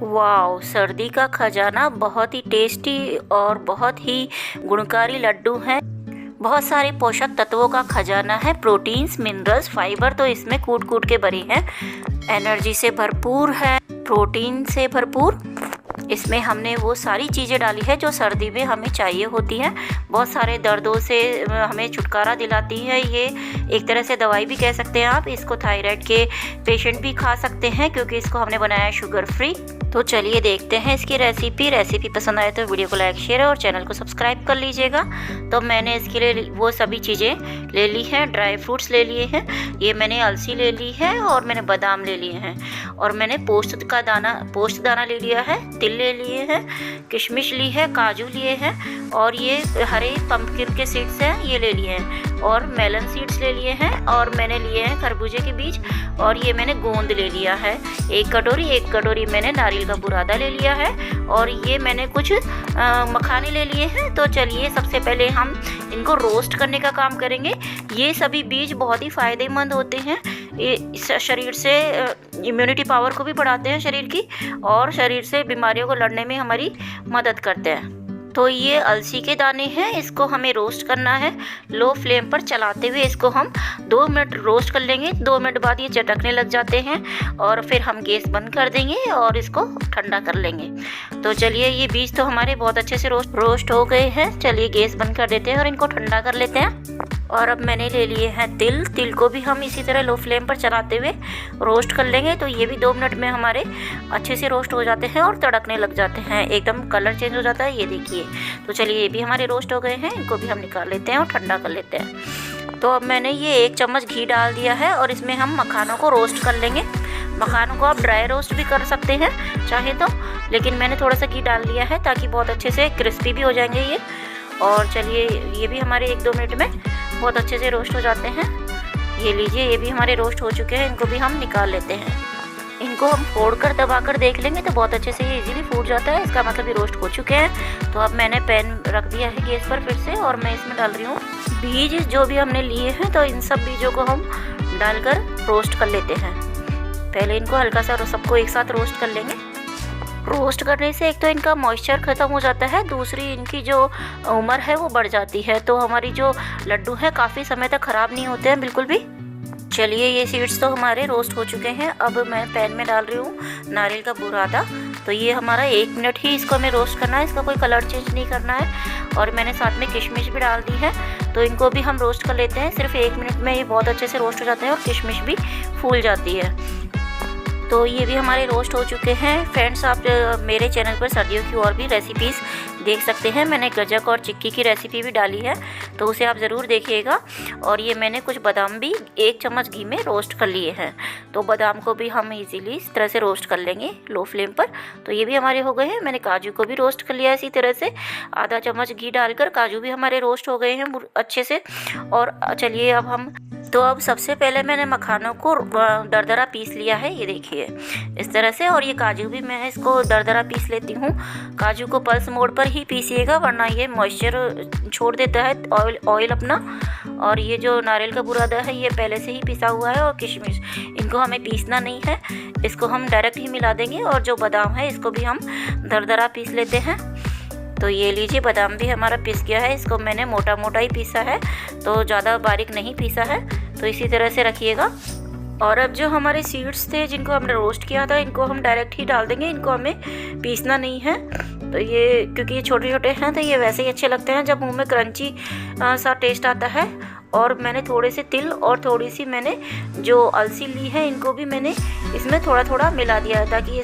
Wow, सर्दी का खजाना बहुत ही टेस्टी और बहुत ही गुणकारी लड्डू हैं। बहुत सारे पोषक तत्वों का खजाना है। प्रोटीन्स, मिनरल्स, फाइबर तो इसमें कूट कूट के भरी हैं। एनर्जी से भरपूर है, प्रोटीन से भरपूर। इसमें हमने वो सारी चीज़ें डाली है जो सर्दी में हमें चाहिए होती हैं। बहुत सारे दर्दों से हमें छुटकारा दिलाती है। ये एक तरह से दवाई भी कह सकते हैं आप। इसको थायराइड के पेशेंट भी खा सकते हैं क्योंकि इसको हमने बनाया है शुगर फ्री। तो चलिए देखते हैं इसकी रेसिपी पसंद आए तो वीडियो को लाइक, शेयर और चैनल को सब्सक्राइब कर लीजिएगा। तो मैंने इसके लिए वो सभी चीज़ें ले ली हैं। ड्राई फ्रूट्स ले लिए हैं, ये मैंने अलसी ले ली है और मैंने बादाम ले लिए हैं और मैंने पोस्त दाना ले लिया है, तिल ले लिए हैं, किशमिश ली है, काजू लिए हैं और ये हरे पंपकिन के सीड्स हैं, ये ले लिए हैं और मेलन सीड्स ले लिए हैं और मैंने लिए हैं खरबूजे के बीज और ये मैंने गोंद ले लिया है। एक कटोरी मैंने नारियल का बुरादा ले लिया है और ये मैंने कुछ मखाने ले लिए हैं। तो चलिए सबसे पहले हम इनको रोस्ट करने का काम करेंगे। ये सभी बीज बहुत ही फ़ायदेमंद होते हैं। ये शरीर से इम्यूनिटी पावर को भी बढ़ाते हैं शरीर की और शरीर से बीमारियों को लड़ने में हमारी मदद करते हैं। तो ये अलसी के दाने हैं, इसको हमें रोस्ट करना है। लो फ्लेम पर चलाते हुए इसको हम 2 मिनट रोस्ट कर लेंगे। 2 मिनट बाद ये चटकने लग जाते हैं और फिर हम गैस बंद कर देंगे और इसको ठंडा कर लेंगे। तो चलिए ये बीज तो हमारे बहुत अच्छे से रोस्ट हो गए हैं। चलिए गैस बंद कर देते हैं और इनको ठंडा कर लेते हैं। और अब मैंने ले लिए हैं तिल को भी हम इसी तरह लो फ्लेम पर चलाते हुए रोस्ट कर लेंगे। तो ये भी 2 मिनट में हमारे अच्छे से रोस्ट हो जाते हैं और तड़कने लग जाते हैं, एकदम कलर चेंज हो जाता है, ये देखिए। तो चलिए ये भी हमारे रोस्ट हो गए हैं, इनको भी हम निकाल लेते हैं और ठंडा कर लेते हैं। तो अब मैंने ये 1 चम्मच घी डाल दिया है और इसमें हम मखानों को रोस्ट कर लेंगे। मखानों को आप ड्राई रोस्ट भी कर सकते हैं चाहे तो, लेकिन मैंने थोड़ा सा घी डाल लिया है ताकि बहुत अच्छे से क्रिस्पी भी हो जाएंगे ये। और चलिए ये भी हमारे 1-2 मिनट में बहुत अच्छे से रोस्ट हो जाते हैं। ये लीजिए ये भी हमारे रोस्ट हो चुके हैं, इनको भी हम निकाल लेते हैं। इनको हम फोड़कर दबाकर देख लेंगे तो बहुत अच्छे से ये इजीली फूट जाता है, इसका मतलब ये रोस्ट हो चुके हैं। तो अब मैंने पैन रख दिया है गैस पर फिर से और मैं इसमें डाल रही हूँ बीज जो भी हमने लिए हैं। तो इन सब बीजों को हम डालकर रोस्ट कर लेते हैं। पहले इनको हल्का सा सबको एक साथ रोस्ट कर लेंगे। रोस्ट करने से एक तो इनका मॉइस्चर ख़त्म हो जाता है, दूसरी इनकी जो उम्र है वो बढ़ जाती है। तो हमारी जो लड्डू है काफ़ी समय तक ख़राब नहीं होते हैं बिल्कुल भी। चलिए ये सीड्स तो हमारे रोस्ट हो चुके हैं। अब मैं पैन में डाल रही हूँ नारियल का बुरादा। तो ये हमारा 1 मिनट ही इसको हमें रोस्ट करना है, इसका कोई कलर चेंज नहीं करना है। और मैंने साथ में किशमिश भी डाल दी है, तो इनको भी हम रोस्ट कर लेते हैं। सिर्फ 1 मिनट में ये बहुत अच्छे से रोस्ट हो जाते हैं और किशमिश भी फूल जाती है। तो ये भी हमारे रोस्ट हो चुके हैं। फ्रेंड्स आप मेरे चैनल पर सर्दियों की और भी रेसिपीज़ देख सकते हैं। मैंने गज्जक और चिक्की की रेसिपी भी डाली है, तो उसे आप ज़रूर देखिएगा। और ये मैंने कुछ बादाम भी 1 चम्मच घी में रोस्ट कर लिए हैं। तो बादाम को भी हम इजीली इस तरह से रोस्ट कर लेंगे लो फ्लेम पर। तो ये भी हमारे हो गए हैं। मैंने काजू को भी रोस्ट कर लिया है इसी तरह से, आधा चम्मच घी डालकर काजू भी हमारे रोस्ट हो गए हैं अच्छे से। और चलिए अब सबसे पहले मैंने मखानों को दरदरा पीस लिया है, ये देखिए इस तरह से। और ये काजू भी मैं इसको दरदरा पीस लेती हूँ। काजू को पल्स मोड पर ही पीसिएगा वरना ये मॉइस्चर छोड़ देता है ऑयल अपना। और ये जो नारियल का बुरादा है ये पहले से ही पिसा हुआ है और किशमिश, इनको हमें पीसना नहीं है, इसको हम डायरेक्ट ही मिला देंगे। और जो बादाम है इसको भी हम दरदरा पीस लेते हैं। तो ये लीजिए बादाम भी हमारा पिस गया है, इसको मैंने मोटा मोटा ही पीसा है, तो ज़्यादा बारीक नहीं पीसा है। तो इसी तरह से रखिएगा। और अब जो हमारे सीड्स थे जिनको हमने रोस्ट किया था इनको हम डायरेक्ट ही डाल देंगे, इनको हमें पीसना नहीं है। तो ये क्योंकि ये छोटे छोटे हैं तो ये वैसे ही अच्छे लगते हैं जब मुंह में क्रंची सा टेस्ट आता है। और मैंने थोड़े से तिल और थोड़ी सी मैंने जो अलसी ली है इनको भी मैंने इसमें थोड़ा थोड़ा मिला दिया है ताकि ये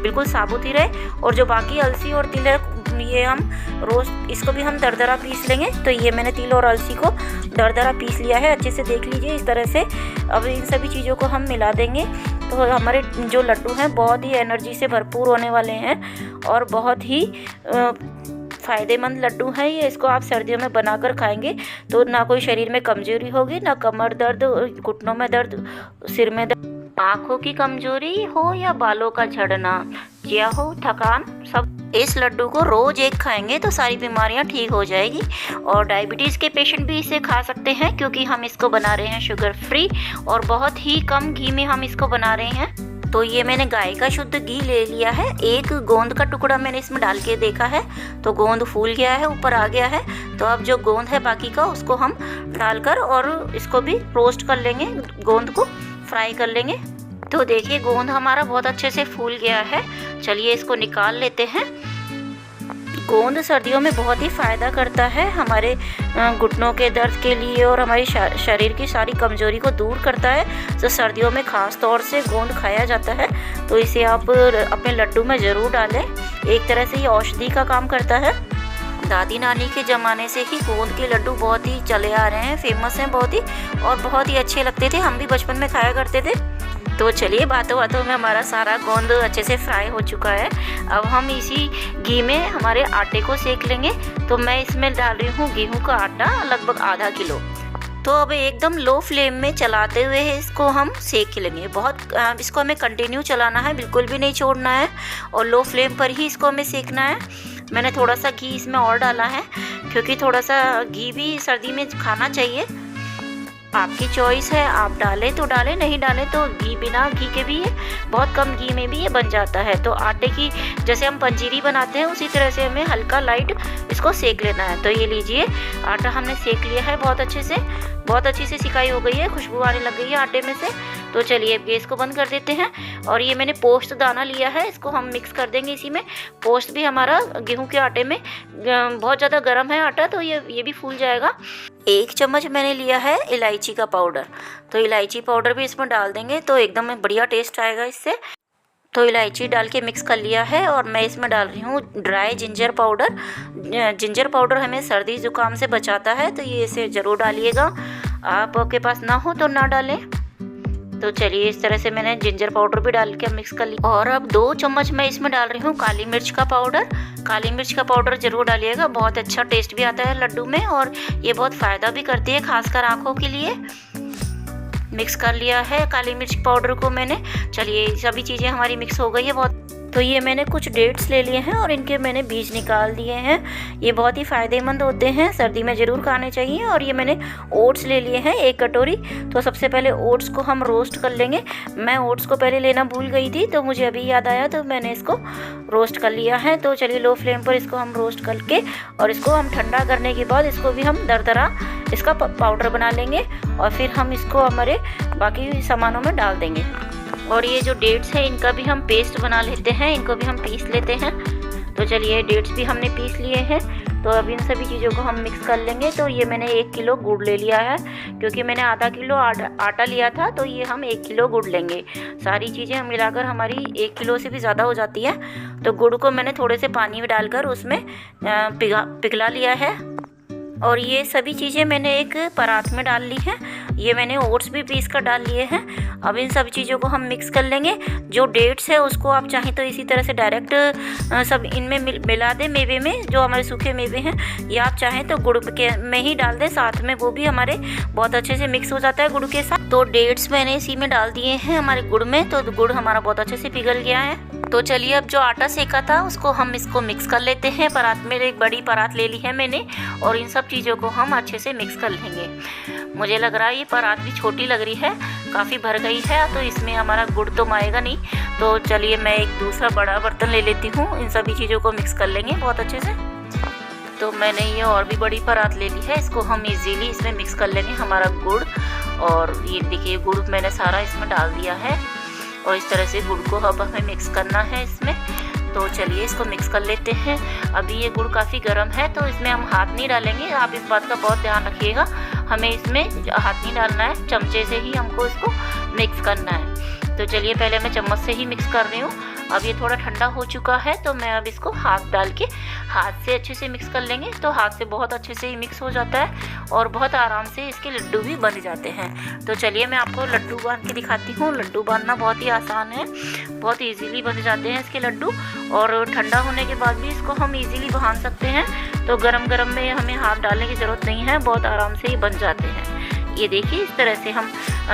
बिल्कुल साबुत ही रहे। और जो बाकी अलसी और तिल है ये हम रोस्ट, इसको भी हम दरदरा पीस लेंगे। तो ये मैंने तिल और अलसी को दरदरा पीस लिया है, अच्छे से देख लीजिए इस तरह से। अब इन सभी चीज़ों को हम मिला देंगे। तो हमारे जो लड्डू हैं बहुत ही एनर्जी से भरपूर होने वाले हैं और बहुत ही फ़ायदेमंद लड्डू है ये। इसको आप सर्दियों में बनाकर खाएंगे तो ना कोई शरीर में कमजोरी होगी, ना कमर दर्द, घुटनों में दर्द, सिर में दर्द, आँखों की कमजोरी हो या बालों का झड़ना या हो थकान, सब इस लड्डू को रोज़ एक खाएंगे तो सारी बीमारियां ठीक हो जाएगी। और डायबिटीज़ के पेशेंट भी इसे खा सकते हैं क्योंकि हम इसको बना रहे हैं शुगर फ्री और बहुत ही कम घी में हम इसको बना रहे हैं। तो ये मैंने गाय का शुद्ध घी ले लिया है। एक गोंद का टुकड़ा मैंने इसमें डाल के देखा है तो गोंद फूल गया है, ऊपर आ गया है। तो अब जो गोंद है बाकी का उसको हम डालकर और इसको भी रोस्ट कर लेंगे, गोंद को फ्राई कर लेंगे। तो देखिए गोंद हमारा बहुत अच्छे से फूल गया है। चलिए इसको निकाल लेते हैं। गोंद सर्दियों में बहुत ही फ़ायदा करता है, हमारे घुटनों के दर्द के लिए और हमारी शरीर की सारी कमजोरी को दूर करता है। तो सर्दियों में ख़ास तौर से गोंद खाया जाता है, तो इसे आप अपने लड्डू में ज़रूर डालें। एक तरह से ये औषधि का काम करता है। दादी नानी के ज़माने से ही गोंद के लड्डू बहुत ही चले आ रहे हैं, फेमस हैं बहुत ही, और बहुत ही अच्छे लगते थे। हम भी बचपन में खाया करते थे। तो चलिए बातों बातों में हमारा सारा गोंद अच्छे से फ्राई हो चुका है। अब हम इसी घी में हमारे आटे को सेक लेंगे। तो मैं इसमें डाल रही हूँ गेहूं का आटा, लगभग आधा किलो। तो अब एकदम लो फ्लेम में चलाते हुए इसको हम सेक लेंगे। इसको हमें कंटिन्यू चलाना है, बिल्कुल भी नहीं छोड़ना है, और लो फ्लेम पर ही इसको हमें सेकना है। मैंने थोड़ा सा घी इसमें और डाला है, क्योंकि थोड़ा सा घी भी सर्दी में खाना चाहिए। आपकी चॉइस है, आप डालें तो डालें, नहीं डालें तो घी, बिना घी के भी ये बहुत कम घी में भी ये बन जाता है। तो आटे की जैसे हम पंजीरी बनाते हैं उसी तरह से हमें हल्का लाइट इसको सेक लेना है। तो ये लीजिए आटा हमने सेक लिया है, बहुत अच्छी से सिकाई हो गई है, खुशबू आने लग गई है आटे में से। तो चलिए अब गैस को बंद कर देते हैं। और ये मैंने पोस्ट दाना लिया है, इसको हम मिक्स कर देंगे इसी में। पोस्ट भी हमारा गेहूं के आटे में बहुत ज़्यादा गर्म है आटा, तो ये भी फूल जाएगा। 1 चम्मच मैंने लिया है इलायची का पाउडर, तो इलायची पाउडर भी इसमें डाल देंगे तो एकदम बढ़िया टेस्ट आएगा इससे। तो इलायची डाल के मिक्स कर लिया है, और मैं इसमें डाल रही हूँ dry ginger powder. Ginger powder हमें सर्दी ज़ुकाम से बचाता है, तो ये इसे ज़रूर डालिएगा। आपके पास ना हो तो ना डालें। तो चलिए इस तरह से मैंने जिंजर पाउडर भी डाल के मिक्स कर लिया। और अब 2 चम्मच मैं इसमें डाल रही हूँ काली मिर्च का पाउडर। काली मिर्च का पाउडर ज़रूर डालिएगा, बहुत अच्छा टेस्ट भी आता है लड्डू में, और ये बहुत फ़ायदा भी करती है, खासकर आँखों के लिए। मिक्स कर लिया है काली मिर्च पाउडर को मैंने। चलिए सभी चीज़ें हमारी मिक्स हो गई है बहुत। तो ये मैंने कुछ डेट्स ले लिए हैं और इनके मैंने बीज निकाल दिए हैं। ये बहुत ही फ़ायदेमंद होते हैं, सर्दी में ज़रूर खाने चाहिए। और ये मैंने ओट्स ले लिए हैं 1 कटोरी। तो सबसे पहले ओट्स को हम रोस्ट कर लेंगे। मैं ओट्स को पहले लेना भूल गई थी, तो मुझे अभी याद आया, तो मैंने इसको रोस्ट कर लिया है। तो चलिए लो फ्लेम पर इसको हम रोस्ट करके और इसको हम ठंडा करने के बाद इसको भी हम दरदरा इसका पाउडर बना लेंगे, और फिर हम इसको हमारे बाकी सामानों में डाल देंगे। और ये जो डेट्स हैं इनका भी हम पेस्ट बना लेते हैं, इनको भी हम पीस लेते हैं। तो चलिए डेट्स भी हमने पीस लिए हैं। तो अब इन सभी चीज़ों को हम मिक्स कर लेंगे। तो ये मैंने 1 किलो गुड़ ले लिया है, क्योंकि मैंने आधा किलो आटा लिया था, तो ये हम 1 किलो गुड़ लेंगे। सारी चीज़ें हम मिलाकर हमारी 1 किलो से भी ज़्यादा हो जाती है। तो गुड़ को मैंने थोड़े से पानी में डालकर उसमें पिघला लिया है। और ये सभी चीज़ें मैंने एक परात में डाल ली हैं। ये मैंने ओट्स भी पीस कर डाल लिए हैं। अब इन सब चीज़ों को हम मिक्स कर लेंगे। जो डेट्स है उसको आप चाहें तो इसी तरह से डायरेक्ट सब इनमें मिला दें, मेवे में, जो हमारे सूखे मेवे हैं, या आप चाहें तो गुड़ के में ही डाल दें साथ में, वो भी हमारे बहुत अच्छे से मिक्स हो जाता है गुड़ के साथ। तो डेट्स मैंने इसी में डाल दिए हैं हमारे गुड़ में, तो गुड़ हमारा बहुत अच्छे से पिघल गया है। तो चलिए अब जो आटा सेका था उसको हम इसको मिक्स कर लेते हैं। परात में एक बड़ी परात ले ली है मैंने, और इन सब चीज़ों को हम अच्छे से मिक्स कर लेंगे। मुझे लग रहा है ये परात भी छोटी लग रही है, काफ़ी भर गई है, तो इसमें हमारा गुड़ तो माएगा नहीं। तो चलिए मैं एक दूसरा बड़ा बर्तन ले लेती हूँ, इन सभी चीज़ों को मिक्स कर लेंगे बहुत अच्छे से। तो मैंने ये और भी बड़ी परात ले ली है, इसको हम इजीली इसमें मिक्स कर लेंगे हमारा गुड़। और ये देखिए गुड़ मैंने सारा इसमें डाल दिया है, और इस तरह से गुड़ को अब हमें मिक्स करना है इसमें। तो चलिए इसको मिक्स कर लेते हैं। अभी ये गुड़ काफ़ी गर्म है, तो इसमें हम हाथ नहीं डालेंगे, आप इस बात का बहुत ध्यान रखिएगा। हमें इसमें हाथ नहीं डालना है, चमचे से ही हमको इसको मिक्स करना है। तो चलिए पहले मैं चम्मच से ही मिक्स कर रही हूँ। अब ये थोड़ा ठंडा हो चुका है, तो मैं अब इसको हाथ डाल के हाथ से अच्छे से मिक्स कर लेंगे। तो हाथ से बहुत अच्छे से ही मिक्स हो जाता है, और बहुत आराम से इसके लड्डू भी बन जाते हैं। तो चलिए मैं आपको लड्डू बांध के दिखाती हूँ। लड्डू बांधना बहुत ही आसान है, बहुत ईजीली बन जाते हैं इसके लड्डू, और ठंडा होने के बाद भी इसको हम ईजीली बांध सकते हैं। तो गरम गरम में हमें हाथ डालने की ज़रूरत नहीं है, बहुत आराम से ही बन जाते हैं। ये देखिए इस तरह से हम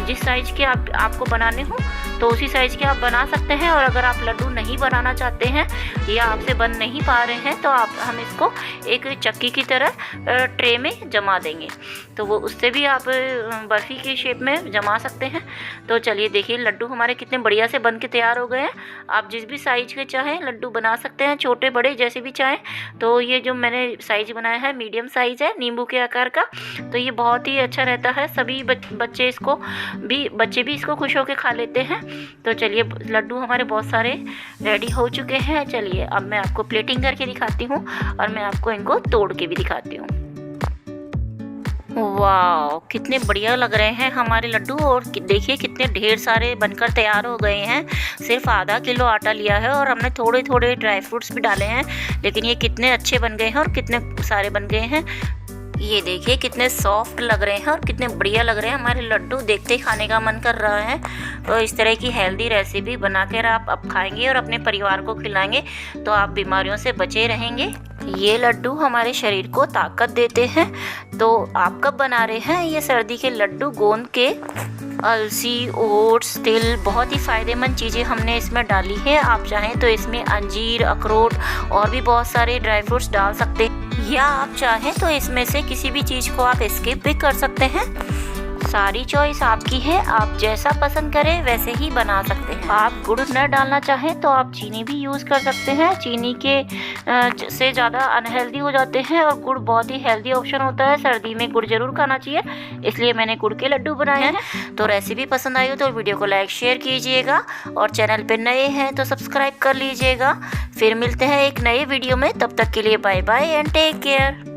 जिस साइज़ के आपको बनाने हो तो उसी साइज़ के आप बना सकते हैं। और अगर आप लड्डू नहीं बनाना चाहते हैं या आपसे बन नहीं पा रहे हैं तो हम इसको एक चक्की की तरह ट्रे में जमा देंगे, तो वो उससे भी आप बर्फ़ी की शेप में जमा सकते हैं। तो चलिए देखिए लड्डू हमारे कितने बढ़िया से बन के तैयार हो गए हैं। आप जिस भी साइज़ के चाहें लड्डू बना सकते हैं, छोटे बड़े जैसे भी चाहें। तो ये जो मैंने साइज़ बनाया है मीडियम साइज़ है, नींबू के आकार का, तो ये बहुत ही अच्छा रहता है। सभी बच्चे भी इसको खुश होकर खा लेते हैं। तो चलिए लड्डू हमारे बहुत सारे रेडी हो चुके हैं। चलिए अब मैं आपको प्लेटिंग करके दिखाती हूँ और मैं आपको इनको तोड़ के भी दिखाती हूँ। वाह, कितने बढ़िया लग रहे हैं हमारे लड्डू। और देखिए कितने ढेर सारे बनकर तैयार हो गए हैं। सिर्फ आधा किलो आटा लिया है और हमने थोड़े थोड़े ड्राई फ्रूट्स भी डाले हैं, लेकिन ये कितने अच्छे बन गए हैं और कितने सारे बन गए हैं। ये देखिए कितने सॉफ्ट लग रहे हैं और कितने बढ़िया लग रहे हैं हमारे लड्डू। देखते ही खाने का मन कर रहा है। तो इस तरह की हेल्दी रेसिपी बनाकर आप अब खाएंगे और अपने परिवार को खिलाएंगे तो आप बीमारियों से बचे रहेंगे। ये लड्डू हमारे शरीर को ताकत देते हैं। तो आप कब बना रहे हैं ये सर्दी के लड्डू? गोंद के अलसी, ओट्स, तिल, बहुत ही फ़ायदेमंद चीज़ें हमने इसमें डाली है। आप चाहें तो इसमें अंजीर, अखरोट और भी बहुत सारे ड्राई फ्रूट्स डाल सकते हैं, या आप चाहें तो इसमें से किसी भी चीज़ को आप स्किप भी कर सकते हैं। सारी चॉइस आपकी है, आप जैसा पसंद करें वैसे ही बना सकते हैं। आप गुड़ न डालना चाहें तो आप चीनी भी यूज़ कर सकते हैं। चीनी के से ज़्यादा अनहेल्दी हो जाते हैं और गुड़ बहुत ही हेल्दी ऑप्शन होता है। सर्दी में गुड़ जरूर खाना चाहिए, इसलिए मैंने गुड़ के लड्डू बनाए हैं। तो रेसिपी पसंद आई हो तो वीडियो को लाइक शेयर कीजिएगा और चैनल पर नए हैं तो सब्सक्राइब कर लीजिएगा। फिर मिलते हैं एक नए वीडियो में, तब तक के लिए bye bye and take care.